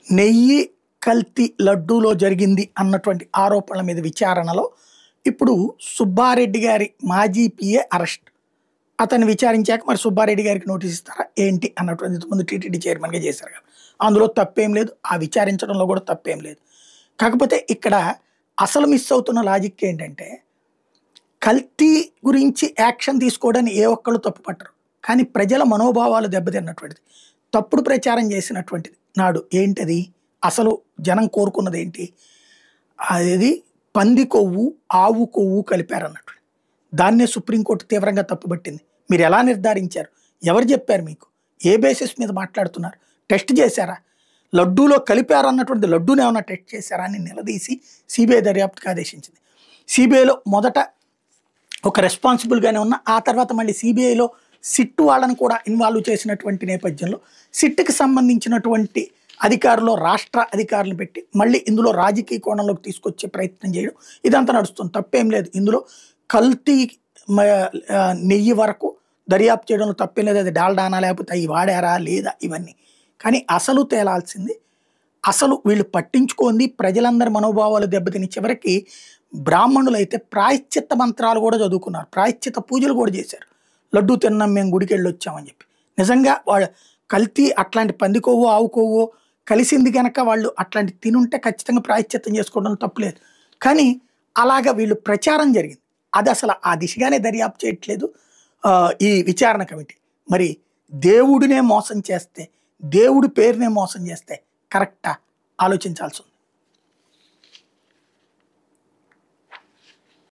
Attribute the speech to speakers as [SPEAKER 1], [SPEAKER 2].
[SPEAKER 1] నెయ్యి కల్తీ లడ్డూలో జరిగింది అన్నటువంటి ఆరోపణల మీద విచారణలో ఇప్పుడు సుబ్బారెడ్డి గారి మాజీ పిఏ అరెస్ట్. అతన్ని విచారించాక మరి సుబ్బారెడ్డి గారికి నోటీస్ ఇస్తారా ఏంటి అన్నటువంటి ఇంతకుముందు టీటీడీ చైర్మన్గా చేశారు కదా, అందులో తప్పేం లేదు, ఆ విచారించడంలో కూడా తప్పేం లేదు. కాకపోతే ఇక్కడ అసలు మిస్ అవుతున్న లాజిక్ ఏంటంటే కల్తీ గురించి యాక్షన్ తీసుకోవడానికి ఏ ఒక్కళ్ళు తప్పు పట్టరు, కానీ ప్రజల మనోభావాలు దెబ్బతిన్నటువంటిది తప్పుడు ప్రచారం చేసినటువంటిది నాడు ఏంటది, అసలు జనం కోరుకున్నది ఏంటి, అది పంది కొవ్వు ఆవు కొవ్వు కలిపారన్నట్టు. దాన్నే సుప్రీంకోర్టు తీవ్రంగా తప్పుపట్టింది. మీరు ఎలా నిర్ధారించారు, ఎవరు చెప్పారు మీకు, ఏ బేసిస్ మీద మాట్లాడుతున్నారు, టెస్ట్ చేశారా, లడ్డూలో కలిపారు అన్నటువంటి లడ్డూని ఏమైనా టెస్ట్ చేశారా అని నిలదీసి సిబిఐ దర్యాప్తుకు ఆదేశించింది. సిబిఐలో మొదట ఒక రెస్పాన్సిబుల్గానే ఉన్న, ఆ తర్వాత మళ్ళీ సిబిఐలో సిట్ వాళ్ళని కూడా ఇన్వాల్వ్ చేసినటువంటి నేపథ్యంలో సిట్కి సంబంధించినటువంటి అధికారులు రాష్ట్ర అధికారులను పెట్టి మళ్ళీ ఇందులో రాజకీయ కోణంలోకి తీసుకొచ్చే ప్రయత్నం చేయడం ఇదంతా నడుస్తుంది. తప్పేం లేదు ఇందులో. కల్తీ నెయ్యి వరకు దర్యాప్తు చేయడంలో తప్పేం లేదు, అది డాల్డానా లేకపోతే అవి వాడారా లేదా ఇవన్నీ. కానీ అసలు తేలాల్సింది, అసలు వీళ్ళు పట్టించుకోండి ప్రజలందరి మనోభావాలు దెబ్బతిని చివరికి బ్రాహ్మణులు అయితే ప్రాయశ్చిత్త మంత్రాలు కూడా చదువుకున్నారు, ప్రాయశ్చిత్త పూజలు కూడా చేశారు. లడ్డూ తిన్నాం మేము గుడికి వెళ్ళి వచ్చామని చెప్పి. నిజంగా వాళ్ళు కల్తీ అట్లాంటి పంది కొవ్వు ఆవు కొవ్వు కలిసింది కనుక వాళ్ళు అట్లాంటి తినుంటే ఖచ్చితంగా ప్రాయశ్చిత్తం చేసుకోవడం తప్పులేదు. కానీ అలాగా వీళ్ళు ప్రచారం జరిగింది, అది అసలు ఆ దిశగానే దర్యాప్తు చేయట్లేదు ఈ విచారణ కమిటీ. మరి దేవుడినే మోసం చేస్తే, దేవుడి పేరునే మోసం చేస్తే కరెక్టా, ఆలోచించాల్సి ఉంది.